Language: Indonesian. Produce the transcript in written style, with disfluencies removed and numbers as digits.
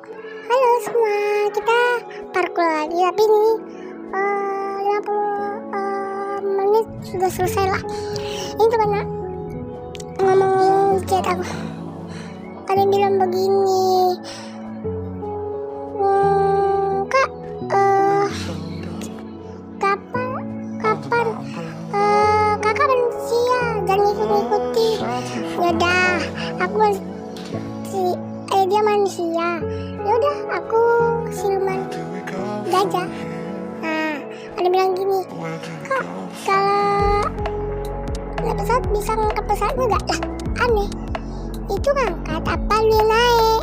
Halo semua, kita parkour lagi tapi ini 50 menit sudah selesai lah. Ini teman ngomong chat aku, ada yang bilang begini, kak, kapan kakak manusia jangan ngikuti. Yaudah, aku dia manusia. Yaudah, aku siluman gajah. Nah, ada bilang gini, kak, kalau naik pesawat bisa ngangkat pesawatnya gak? Lah, aneh. Itu ngangkat apa lu naik?